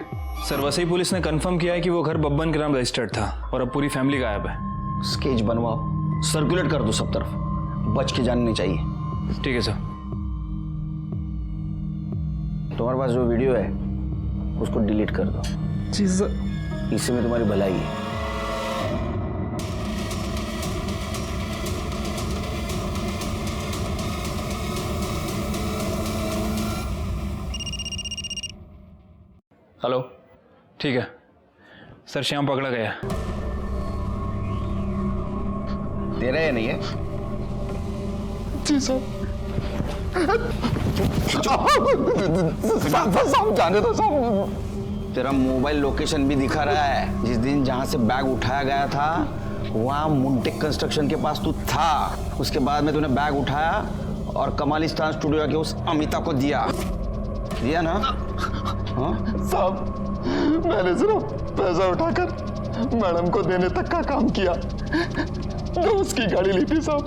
सर वसई पुलिस ने कंफर्म किया है कि वो घर बब्बन के नाम रजिस्टर्ड था और अब पूरी फैमिली गायब है। स्केच बनवाओ, सर्कुलेट कर दो सब तरफ, बच के जाननी चाहिए। ठीक है सर। तुम्हारे पास जो वीडियो है उसको डिलीट कर दो। जी सर। इससे में तुम्हारी भलाई है। हेलो, ठीक है सर, श्याम पकड़ा गया। तेरा या नहीं है? जी सर। जाने दो साहब। तेरा मोबाइल लोकेशन भी दिखा रहा है। जिस दिन जहां से बैग उठाया गया था वहां मुंटेक कंस्ट्रक्शन के पास तू था। उसके बाद में तूने बैग उठाया और कमालिस्तान स्टूडियो के उस अमिता को दिया ना? हाँ साहब, मैंने सिर्फ पैसा उठाकर मैडम को देने तक का काम किया। जो उसकी गाड़ी ली थी साहब,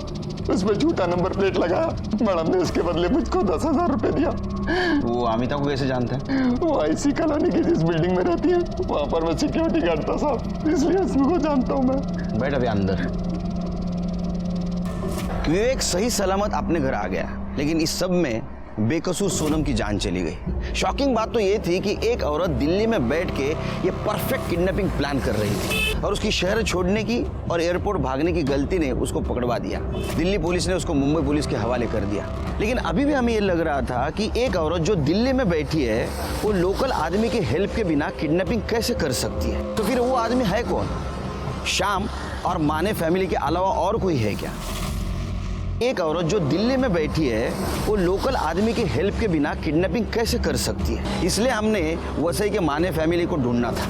उसमें झूठा नंबर प्लेट लगाया। मैडम ने उसके बदले मुझको 10,000 रुपए दिया। वो अमिता को कैसे जानते हैं? वो आईसी कॉलोनी की जिस बिल्डिंग में रहती है वहां पर मैं सिक्योरिटी गार्ड था साहब, इसलिए उसको जानता हूँ मैं। बैठ अभी अंदर। विवेक सही सलामत अपने घर आ गया, लेकिन इस सब में बेकसूर सोनम की जान चली गई। शॉकिंग बात तो ये थी कि एक औरत दिल्ली में बैठ के ये परफेक्ट किडनैपिंग प्लान कर रही थी और उसकी शहर छोड़ने की और एयरपोर्ट भागने की गलती ने उसको पकड़वा दिया। दिल्ली पुलिस ने उसको मुंबई पुलिस के हवाले कर दिया। लेकिन अभी भी हमें ये लग रहा था कि एक औरत जो दिल्ली में बैठी है वो लोकल आदमी की हेल्प के बिना किडनैपिंग कैसे कर सकती है? तो फिर वो आदमी है कौन? श्याम और माने फैमिली के अलावा और कोई है क्या? एक औरत जो दिल्ली में बैठी है वो लोकल आदमी की हेल्प के बिना किडनैपिंग कैसे कर सकती है? इसलिए हमने वसई के माने फैमिली को ढूंढना था।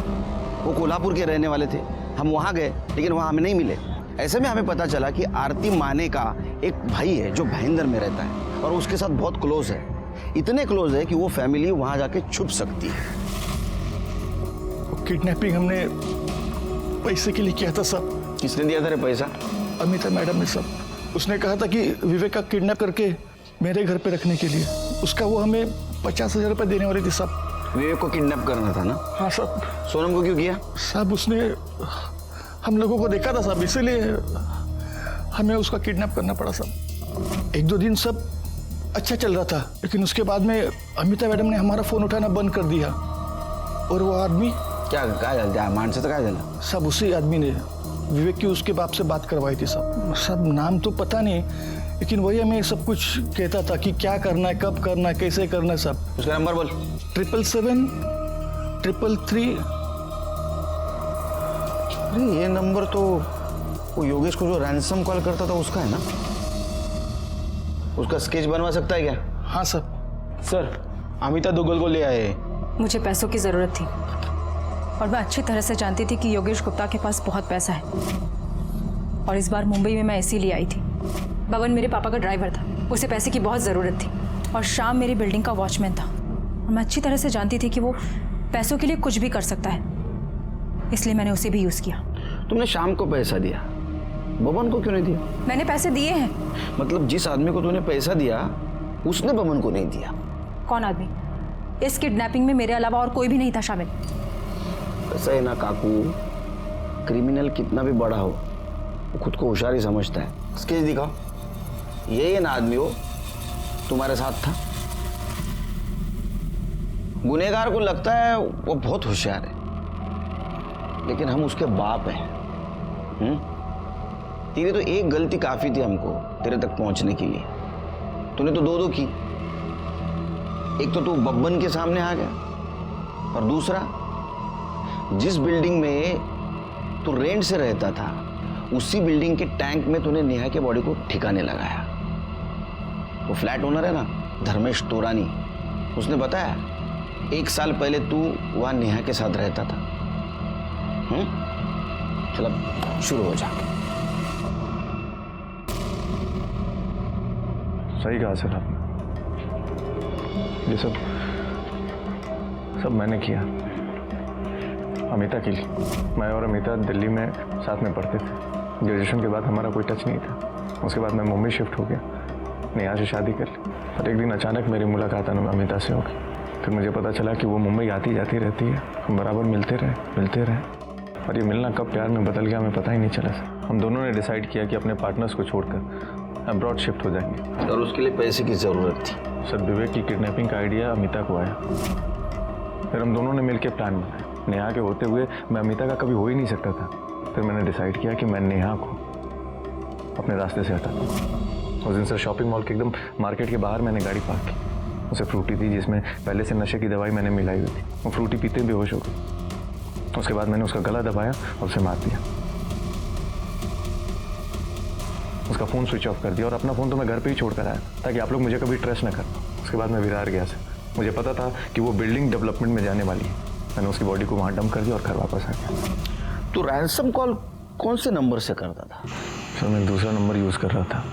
वो कोल्हापुर के रहने वाले थे। हम वहाँ गए लेकिन वहाँ हमें नहीं मिले। ऐसे में हमें पता चला कि आरती माने का एक भाई है जो भाईंदर में रहता है और उसके साथ बहुत क्लोज है। इतने क्लोज है कि वो फैमिली वहाँ जाके छुप सकती है। किडनैपिंग हमने पैसे के लिए किया था सब। किसने दिया था रे पैसा? अमिता मैडम ने सब। उसने कहा था कि विवेक का किडनैप करके मेरे घर पे रखने के लिए उसका वो हमें 50,000 रुपये देने वाली थी सब। विवेक को किडनैप करना था ना? हाँ सब। सोनम को क्यों किया? सब उसने हम लोगों को देखा था सब, इसीलिए हमें उसका किडनैप करना पड़ा सब। 1-2 दिन सब अच्छा चल रहा था, लेकिन उसके बाद में अमिता मैडम ने हमारा फोन उठाना बंद कर दिया। और वो आदमी क्या मानसे तो क्या देना? सब उसी आदमी ने विवेक की उसके बाप से बात करवाई थी सब नाम तो पता नहीं, लेकिन वही हमें सब कुछ कहता था कि क्या करना है, कब करना है, कैसे करना है सब। उसका नंबर बोल। 777 333। अरे ये नंबर तो वो योगेश को जो रैंसम कॉल करता था उसका है ना? उसका स्केच बनवा सकता है क्या? हाँ सर। सर अमिता दुग्गल को ले आए। मुझे पैसों की ज़रूरत थी और मैं अच्छी तरह से जानती थी कि योगेश गुप्ता के पास बहुत पैसा है और इस बार मुंबई में मैं इसीलिए आई थी। बबन मेरे पापा का ड्राइवर था, उसे पैसे की बहुत ज़रूरत थी और श्याम मेरी बिल्डिंग का वॉचमैन था और मैं अच्छी तरह से जानती थी कि वो पैसों के लिए कुछ भी कर सकता है, इसलिए मैंने उसे भी यूज़ किया। तुमने श्याम को पैसा दिया, बबन को क्यों नहीं दिया? मैंने पैसे दिए हैं। मतलब जिस आदमी को तूने पैसा दिया उसने बबन को नहीं दिया? कौन आदमी? इस किडनैपिंग में मेरे अलावा और कोई भी नहीं था शामिल। ऐसा है ना काकू, क्रिमिनल कितना भी बड़ा हो वो खुद को होशियार ही समझता है। स्केच दिखाओ। ये ना आदमी हो तुम्हारे साथ था। गुनहगार को लगता है वो बहुत होशियार है, लेकिन हम उसके बाप हैं। तेरी तो एक गलती काफी थी हमको तेरे तक पहुंचने के लिए। तूने तो दो की। एक तो तू बब्बन के सामने आ गया और दूसरा जिस बिल्डिंग में तू रेंट से रहता था उसी बिल्डिंग के टैंक में तूने नेहा के बॉडी को ठिकाने लगाया। वो फ्लैट ओनर है ना धर्मेश तोरानी, उसने बताया 1 साल पहले तू वहां नेहा के साथ रहता था। चल अब शुरू हो जा। सही कहा सर आपने। ये सब मैंने किया अमिता के लिए। मैं और अमिता दिल्ली में साथ में पढ़ते थे। ग्रेजुएशन के बाद हमारा कोई टच नहीं था। उसके बाद मैं मुंबई शिफ्ट हो गया, नेहा से शादी कर ली। और एक दिन अचानक मेरी मुलाकात अमिता से हो गई। फिर मुझे पता चला कि वो मुंबई आती जाती रहती है। हम बराबर मिलते रहे और ये मिलना कब प्यार में बदल गया हमें पता ही नहीं चला सर। हम दोनों ने डिसाइड किया कि अपने पार्टनर्स को छोड़कर अब्रॉड शिफ्ट हो जाएंगे। और उसके लिए पैसे की ज़रूरत थी। सर विवेक की किडनैपिंग का आइडिया अमिता को आया। फिर हम दोनों ने मिलकर प्लान बनाया। नेहा के होते हुए मैं अमिता का कभी हो ही नहीं सकता था। फिर मैंने डिसाइड किया कि मैं नेहा को अपने रास्ते से हटा दूँ। उस दिन सर शॉपिंग मॉल के एकदम मार्केट के बाहर मैंने गाड़ी पार्क की। उसे फ्रूटी थी जिसमें पहले से नशे की दवाई मैंने मिलाई हुई थी। वो फ्रूटी पीते ही बेहोश हो गई। उसके बाद मैंने उसका गला दबाया और उसे मार दिया। उसका फ़ोन स्विच ऑफ कर दिया और अपना फ़ोन तो मैं घर पे ही छोड़ कर आया ताकि आप लोग मुझे कभी ट्रेस न कर पाओ। उसके बाद मैं विरार गया सर। मुझे पता था कि वो बिल्डिंग डेवलपमेंट में जाने वाली है। मैंने उसकी बॉडी को वहाँ डंप कर दिया और घर वापस आ गया। तो रैंसम कॉल कौन से नंबर से करता था? सर मैं दूसरा नंबर यूज़ कर रहा था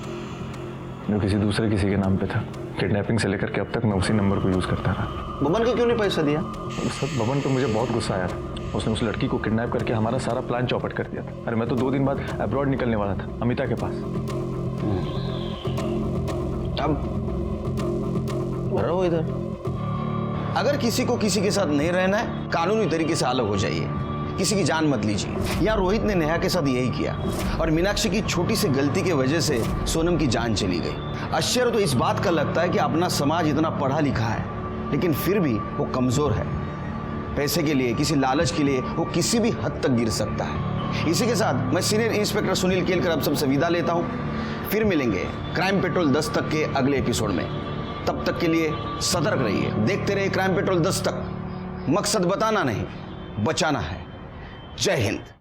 जो किसी के नाम पे था। किडनैपिंग से लेकर के अब तक मैं उसी नंबर को यूज़ करता रहा। बबन को क्यों नहीं पैसा दिया? सर बबन पे मुझे बहुत गुस्सा आया था। उसने उस लड़की को किडनैप करके हमारा सारा प्लान चौपट कर दिया था। अरे मैं तो 2 दिन बाद अब्रॉड निकलने वाला था अमिता के पास। अब रहो इधर। अगर किसी को किसी के साथ नहीं रहना है कानूनी तरीके से अलग हो जाइए। किसी की जान मत लीजिए। यहाँ रोहित ने नेहा के साथ यही किया और मीनाक्षी की छोटी सी गलती की वजह से सोनम की जान चली गई। आश्चर्य तो इस बात का लगता है कि अपना समाज इतना पढ़ा लिखा है लेकिन फिर भी वो कमजोर है। पैसे के लिए, किसी लालच के लिए वो किसी भी हद तक गिर सकता है। इसी के साथ मैं सीनियर इंस्पेक्टर सुनील केलकर अब सबसे विदा लेता हूँ। फिर मिलेंगे क्राइम पेट्रोल 10 तक के अगले एपिसोड में। तब तक के लिए सतर्क रहिए, देखते रहिए क्राइम पेट्रोल 10 तक। मकसद बताना नहीं, बचाना है। जय हिंद।